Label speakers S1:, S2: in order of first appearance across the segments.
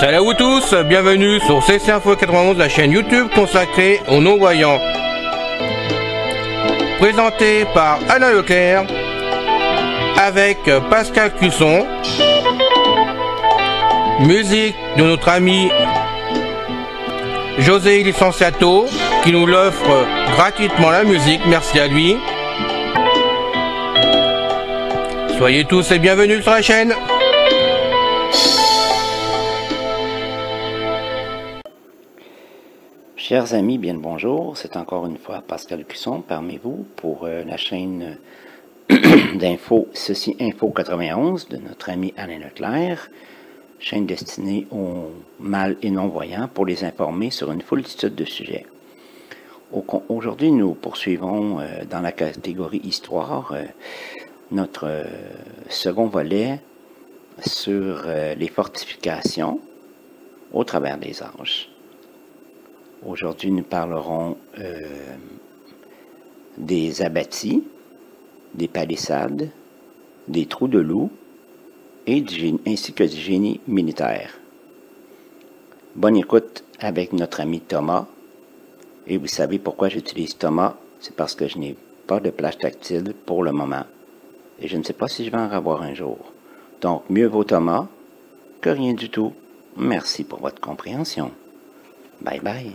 S1: Salut à vous tous, bienvenue sur CC Info 91, la chaîne YouTube consacrée aux non-voyants. Présenté par Alain Leclerc, avec Pascal Cusson. Musique de notre ami José Licenciato, qui nous l'offre gratuitement la musique, merci à lui. Soyez tous et bienvenus sur la chaîne.
S2: Chers amis, bien le bonjour, c'est encore une fois Pascal Cusson parmi vous pour la chaîne d'info Ceci Info 91 de notre ami Alain Leclerc, chaîne destinée aux mâles et non-voyants pour les informer sur une foultitude de sujets. Aujourd'hui, nous poursuivons dans la catégorie Histoire notre second volet sur les fortifications au travers des âges. Aujourd'hui, nous parlerons des abattis, des palissades, des trous de loup ainsi que du génie militaire. Bonne écoute avec notre ami Thomas. Et vous savez pourquoi j'utilise Thomas? C'est parce que je n'ai pas de plage tactile pour le moment. Et je ne sais pas si je vais en avoir un jour. Donc, mieux vaut Thomas que rien du tout. Merci pour votre compréhension. Bye bye.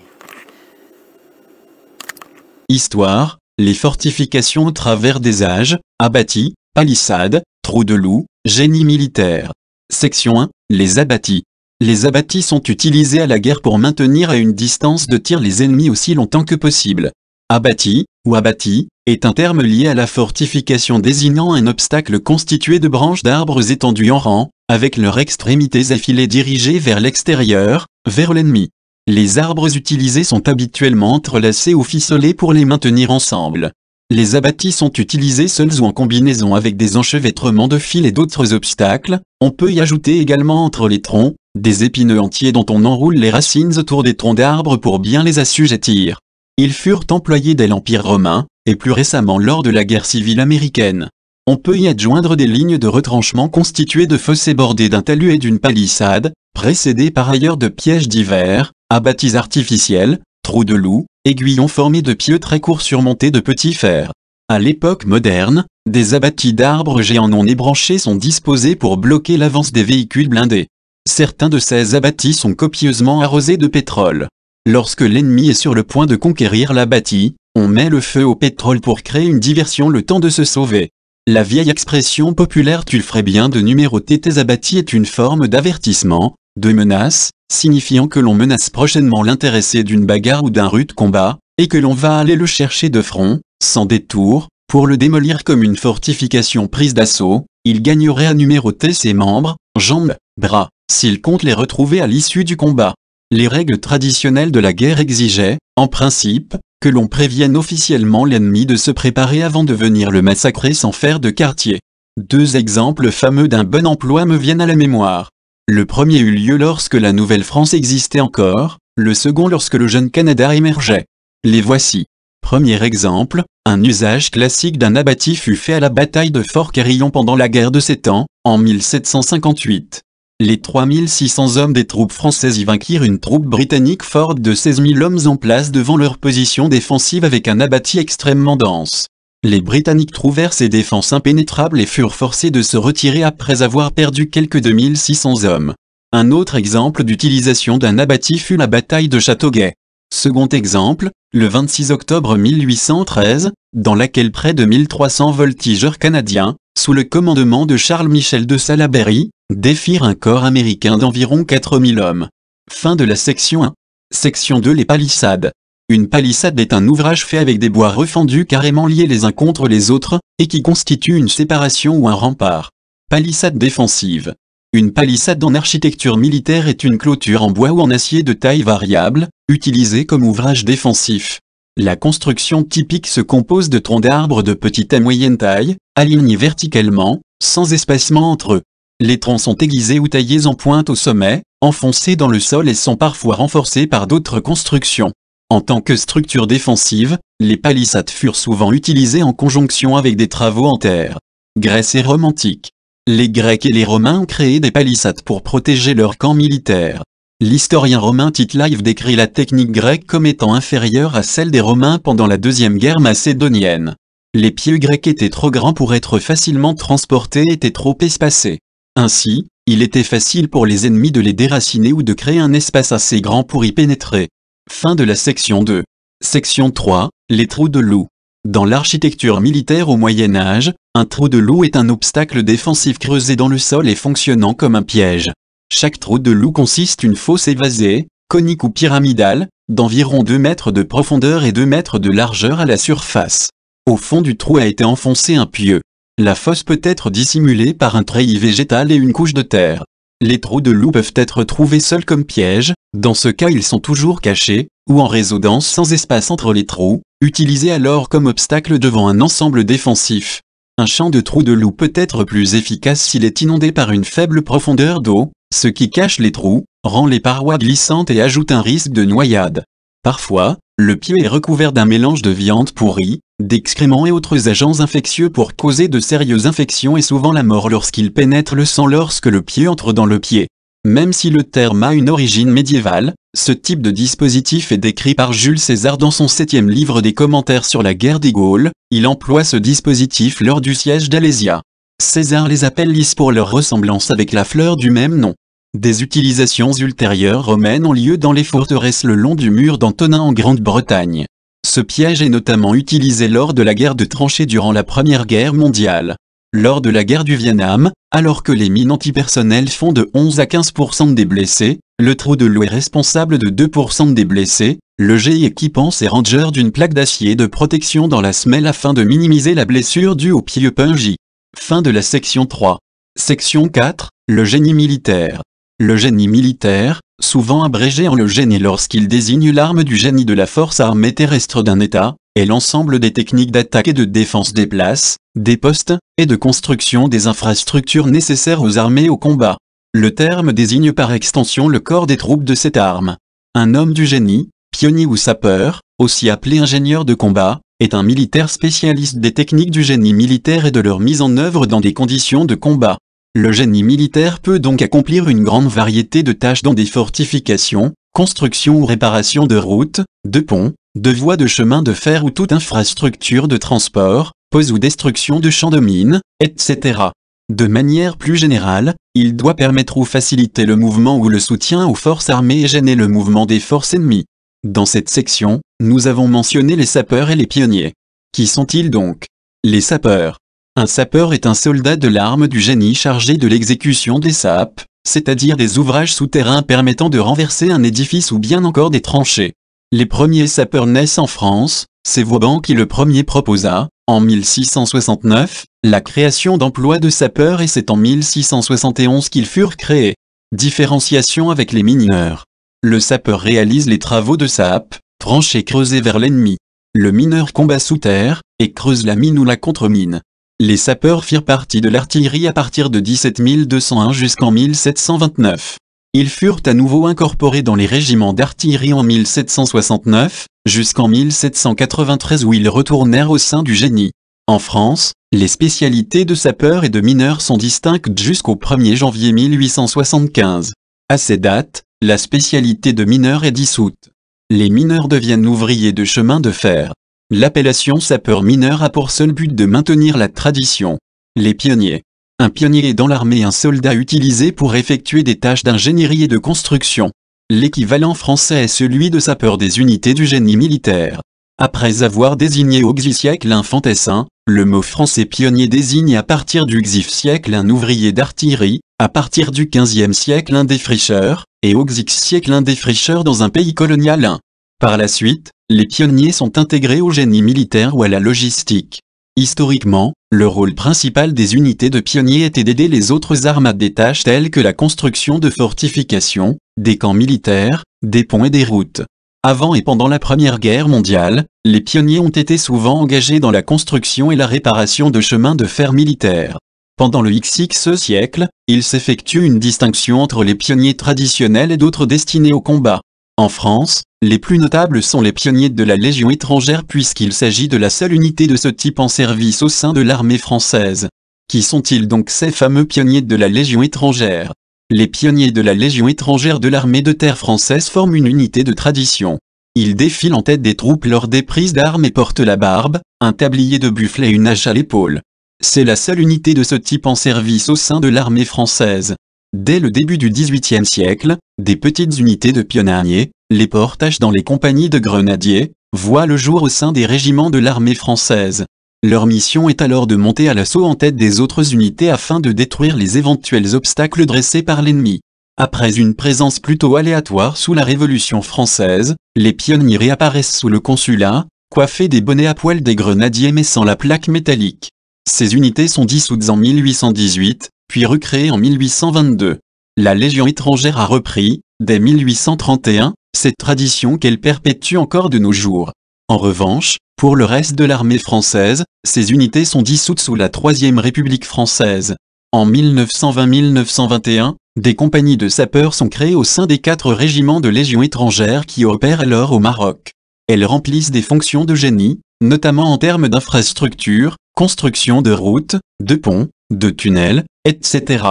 S3: Histoire, les fortifications au travers des âges, abattis, palissades, trous de loup, génie militaire. Section 1, les abattis. Les abattis sont utilisés à la guerre pour maintenir à une distance de tir les ennemis aussi longtemps que possible. Abattis, ou abattis, est un terme lié à la fortification désignant un obstacle constitué de branches d'arbres étendues en rang, avec leurs extrémités affilées dirigées vers l'extérieur, vers l'ennemi. Les arbres utilisés sont habituellement entrelacés ou ficelés pour les maintenir ensemble. Les abattis sont utilisés seuls ou en combinaison avec des enchevêtrements de fils et d'autres obstacles. On peut y ajouter également entre les troncs, des épineux entiers dont on enroule les racines autour des troncs d'arbres pour bien les assujettir. Ils furent employés dès l'Empire romain, et plus récemment lors de la guerre civile américaine. On peut y adjoindre des lignes de retranchement constituées de fossés bordés d'un talus et d'une palissade, précédés par ailleurs de pièges divers, abattis artificiels, trous de loup, aiguillons formés de pieux très courts surmontés de petits fers. À l'époque moderne, des abattis d'arbres géants non ébranchés sont disposés pour bloquer l'avance des véhicules blindés. Certains de ces abattis sont copieusement arrosés de pétrole. Lorsque l'ennemi est sur le point de conquérir l'abattis, on met le feu au pétrole pour créer une diversion le temps de se sauver. La vieille expression populaire « tu ferais bien de numéroter tes abattis » est une forme d'avertissement, de menace, signifiant que l'on menace prochainement l'intéressé d'une bagarre ou d'un rude combat, et que l'on va aller le chercher de front, sans détour, pour le démolir comme une fortification prise d'assaut. Il gagnerait à numéroter ses membres, jambes, bras, s'il compte les retrouver à l'issue du combat. Les règles traditionnelles de la guerre exigeaient, en principe, que l'on prévienne officiellement l'ennemi de se préparer avant de venir le massacrer sans faire de quartier. Deux exemples fameux d'un bon emploi me viennent à la mémoire. Le premier eut lieu lorsque la Nouvelle-France existait encore, le second lorsque le jeune Canada émergeait. Les voici. Premier exemple, un usage classique d'un abattis fut fait à la bataille de Fort-Quérillon pendant la guerre de 7 ans, en 1758. Les 3600 hommes des troupes françaises y vainquirent une troupe britannique forte de 16 000 hommes en place devant leur position défensive avec un abattis extrêmement dense. Les Britanniques trouvèrent ces défenses impénétrables et furent forcés de se retirer après avoir perdu quelques 2600 hommes. Un autre exemple d'utilisation d'un abattis fut la bataille de Châteauguay. Second exemple, le 26 octobre 1813, dans laquelle près de 1300 voltigeurs canadiens, sous le commandement de Charles Michel de Salaberry, défirent un corps américain d'environ 4000 hommes. Fin de la section 1. Section 2. Les palissades. Une palissade est un ouvrage fait avec des bois refendus carrément liés les uns contre les autres, et qui constitue une séparation ou un rempart. Palissade défensive. Une palissade en architecture militaire est une clôture en bois ou en acier de taille variable, utilisée comme ouvrage défensif. La construction typique se compose de troncs d'arbres de petite à moyenne taille, alignés verticalement, sans espacement entre eux. Les troncs sont aiguisés ou taillés en pointe au sommet, enfoncés dans le sol et sont parfois renforcés par d'autres constructions. En tant que structure défensive, les palissades furent souvent utilisées en conjonction avec des travaux en terre. Grèce et Rome antique. Les Grecs et les Romains ont créé des palissades pour protéger leurs camps militaires. L'historien romain Tite Live décrit la technique grecque comme étant inférieure à celle des Romains pendant la Deuxième Guerre macédonienne. Les pieux grecs étaient trop grands pour être facilement transportés et étaient trop espacés. Ainsi, il était facile pour les ennemis de les déraciner ou de créer un espace assez grand pour y pénétrer. Fin de la section 2. Section 3, les trous de loup. Dans l'architecture militaire au Moyen Âge, un trou de loup est un obstacle défensif creusé dans le sol et fonctionnant comme un piège. Chaque trou de loup consiste d'une fosse évasée, conique ou pyramidale, d'environ 2 mètres de profondeur et 2 mètres de largeur à la surface. Au fond du trou a été enfoncé un pieu. La fosse peut être dissimulée par un treillis végétal et une couche de terre. Les trous de loup peuvent être trouvés seuls comme pièges, dans ce cas ils sont toujours cachés, ou en réseau dense sans espace entre les trous, utilisés alors comme obstacle devant un ensemble défensif. Un champ de trous de loup peut être plus efficace s'il est inondé par une faible profondeur d'eau, ce qui cache les trous, rend les parois glissantes et ajoute un risque de noyade. Parfois, le pieu est recouvert d'un mélange de viande pourrie, d'excréments et autres agents infectieux pour causer de sérieuses infections et souvent la mort lorsqu'il pénètre le sang lorsque le pieu entre dans le pied. Même si le terme a une origine médiévale, ce type de dispositif est décrit par Jules César dans son 7e livre des commentaires sur la guerre des Gaules. Il emploie ce dispositif lors du siège d'Alésia. César les appelle lys pour leur ressemblance avec la fleur du même nom. Des utilisations ultérieures romaines ont lieu dans les forteresses le long du mur d'Antonin en Grande-Bretagne. Ce piège est notamment utilisé lors de la guerre de tranchées durant la Première Guerre mondiale. Lors de la guerre du Vietnam, alors que les mines antipersonnelles font de 11 à 15% des blessés, le trou de loup est responsable de 2% des blessés. Le GI équipant ses rangers d'une plaque d'acier de protection dans la semelle afin de minimiser la blessure due au pieu pungi. Fin de la section 3. Section 4, le génie militaire. Le génie militaire, souvent abrégé en le génie lorsqu'il désigne l'arme du génie de la force armée terrestre d'un État, est l'ensemble des techniques d'attaque et de défense des places, des postes, et de construction des infrastructures nécessaires aux armées au combat. Le terme désigne par extension le corps des troupes de cette arme. Un homme du génie, pionnier ou sapeur, aussi appelé ingénieur de combat, est un militaire spécialiste des techniques du génie militaire et de leur mise en œuvre dans des conditions de combat. Le génie militaire peut donc accomplir une grande variété de tâches dans des fortifications, construction ou réparation de routes, de ponts, de voies de chemin de fer ou toute infrastructure de transport, pose ou destruction de champs de mines, etc. De manière plus générale, il doit permettre ou faciliter le mouvement ou le soutien aux forces armées et gêner le mouvement des forces ennemies. Dans cette section, nous avons mentionné les sapeurs et les pionniers. Qui sont-ils donc? Les sapeurs. Un sapeur est un soldat de l'arme du génie chargé de l'exécution des sapes, c'est-à-dire des ouvrages souterrains permettant de renverser un édifice ou bien encore des tranchées. Les premiers sapeurs naissent en France, c'est Vauban qui le premier proposa, en 1669, la création d'emplois de sapeurs et c'est en 1671 qu'ils furent créés. Différenciation avec les mineurs. Le sapeur réalise les travaux de sape, trancher creusées vers l'ennemi. Le mineur combat sous terre, et creuse la mine ou la contre-mine. Les sapeurs firent partie de l'artillerie à partir de 17201 jusqu'en 1729. Ils furent à nouveau incorporés dans les régiments d'artillerie en 1769, jusqu'en 1793 où ils retournèrent au sein du génie. En France, les spécialités de sapeurs et de mineurs sont distinctes jusqu'au 1er janvier 1875. À ces dates, la spécialité de mineur est dissoute. Les mineurs deviennent ouvriers de chemin de fer. L'appellation sapeur-mineur a pour seul but de maintenir la tradition. Les pionniers. Un pionnier est dans l'armée un soldat utilisé pour effectuer des tâches d'ingénierie et de construction. L'équivalent français est celui de sapeur des unités du génie militaire. Après avoir désigné au Xi siècle un fantassin, le mot français pionnier désigne à partir du Xi siècle un ouvrier d'artillerie, à partir du XVe siècle un défricheur, et au Xi siècle un défricheur dans un pays colonial. Par la suite, les pionniers sont intégrés au génie militaire ou à la logistique. Historiquement, le rôle principal des unités de pionniers était d'aider les autres armes à des tâches telles que la construction de fortifications, des camps militaires, des ponts et des routes. Avant et pendant la Première Guerre mondiale, les pionniers ont été souvent engagés dans la construction et la réparation de chemins de fer militaires. Pendant le XX siècle, il s'effectue une distinction entre les pionniers traditionnels et d'autres destinés au combat. En France, les plus notables sont les pionniers de la Légion étrangère puisqu'il s'agit de la seule unité de ce type en service au sein de l'armée française. Qui sont-ils donc ces fameux pionniers de la Légion étrangère? Les pionniers de la Légion étrangère de l'armée de terre française forment une unité de tradition. Ils défilent en tête des troupes lors des prises d'armes et portent la barbe, un tablier de buffle et une hache à l'épaule. C'est la seule unité de ce type en service au sein de l'armée française. Dès le début du XVIIIe siècle, des petites unités de pionniers, les portages dans les compagnies de grenadiers, voient le jour au sein des régiments de l'armée française. Leur mission est alors de monter à l'assaut en tête des autres unités afin de détruire les éventuels obstacles dressés par l'ennemi. Après une présence plutôt aléatoire sous la Révolution française, les pionniers réapparaissent sous le Consulat, coiffés des bonnets à poil des grenadiers mais sans la plaque métallique. Ces unités sont dissoutes en 1818, puis recréées en 1822. La Légion étrangère a repris, dès 1831, cette tradition qu'elle perpétue encore de nos jours. En revanche, pour le reste de l'armée française, ces unités sont dissoutes sous la Troisième République française. En 1920-1921, des compagnies de sapeurs sont créées au sein des 4 régiments de Légion étrangère qui opèrent alors au Maroc. Elles remplissent des fonctions de génie, notamment en termes d'infrastructures, construction de routes, de ponts, de tunnels, etc.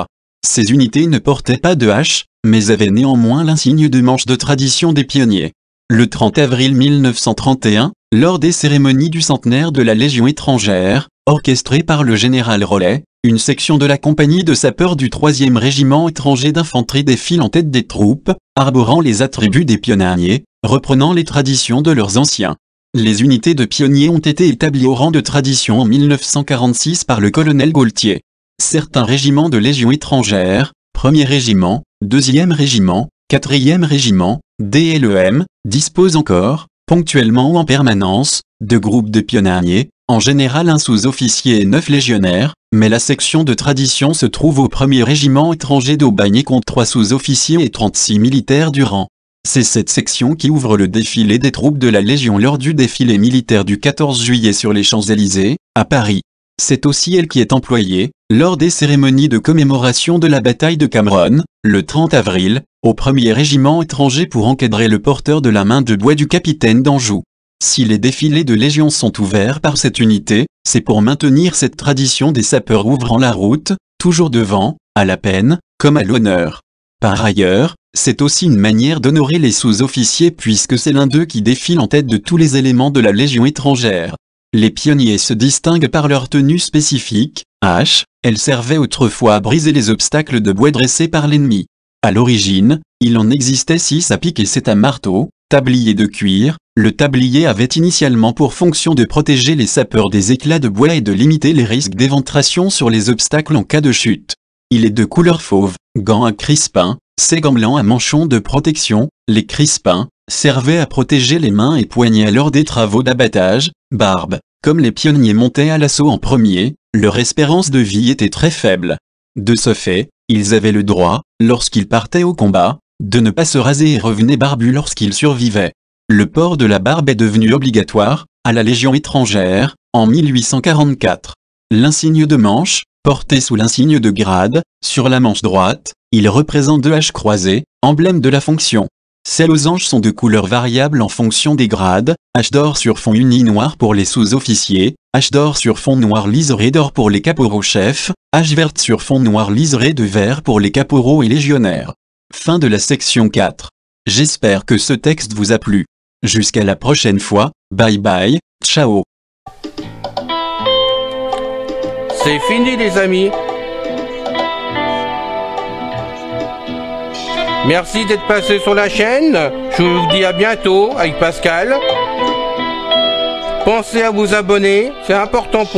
S3: Ces unités ne portaient pas de hache, mais avaient néanmoins l'insigne de manche de tradition des pionniers. Le 30 avril 1931, lors des cérémonies du centenaire de la Légion étrangère, orchestrée par le général Rollet, une section de la compagnie de sapeurs du 3e régiment étranger d'infanterie défile en tête des troupes, arborant les attributs des pionniers, reprenant les traditions de leurs anciens. Les unités de pionniers ont été établies au rang de tradition en 1946 par le colonel Gaultier. Certains régiments de Légion étrangère, 1er régiment, 2e régiment, 4e régiment, DLEM, disposent encore, ponctuellement ou en permanence, de groupes de pionniers, en général un sous-officier et 9 légionnaires, mais la section de tradition se trouve au 1er régiment étranger d'Aubagne et compte 3 sous-officiers et 36 militaires du rang. C'est cette section qui ouvre le défilé des troupes de la Légion lors du défilé militaire du 14 juillet sur les Champs-Élysées, à Paris. C'est aussi elle qui est employée, lors des cérémonies de commémoration de la bataille de Cameron, le 30 avril, au 1er régiment étranger pour encadrer le porteur de la main de bois du capitaine d'Anjou. Si les défilés de Légion sont ouverts par cette unité, c'est pour maintenir cette tradition des sapeurs ouvrant la route, toujours devant, à la peine, comme à l'honneur. Par ailleurs, c'est aussi une manière d'honorer les sous-officiers puisque c'est l'un d'eux qui défile en tête de tous les éléments de la Légion étrangère. Les pionniers se distinguent par leur tenue spécifique, hache, elles servaient autrefois à briser les obstacles de bois dressés par l'ennemi. À l'origine, il en existait 6 à pic et 7 à marteau, tablier de cuir. Le tablier avait initialement pour fonction de protéger les sapeurs des éclats de bois et de limiter les risques d'éventration sur les obstacles en cas de chute. Il est de couleur fauve, gants à crispins, ses gants blancs à manchons de protection. Les crispins servaient à protéger les mains et poignets lors des travaux d'abattage. Barbe, comme les pionniers montaient à l'assaut en premier, leur espérance de vie était très faible. De ce fait, ils avaient le droit, lorsqu'ils partaient au combat, de ne pas se raser et revenaient barbus lorsqu'ils survivaient. Le port de la barbe est devenu obligatoire, à la Légion étrangère, en 1844. L'insigne de manche, porté sous l'insigne de grade, sur la manche droite, il représente 2 haches croisées, emblème de la fonction. Ces losanges sont de couleurs variables en fonction des grades, hache d'or sur fond uni noir pour les sous-officiers, hache d'or sur fond noir liseré d'or pour les caporaux-chefs, hache verte sur fond noir liseré de vert pour les caporaux et légionnaires. Fin de la section 4. J'espère que ce texte vous a plu. Jusqu'à la prochaine fois, bye bye, ciao.
S1: C'est fini les amis. Merci d'être passé sur la chaîne. Je vous dis à bientôt avec Pascal. Pensez à vous abonner, c'est important pour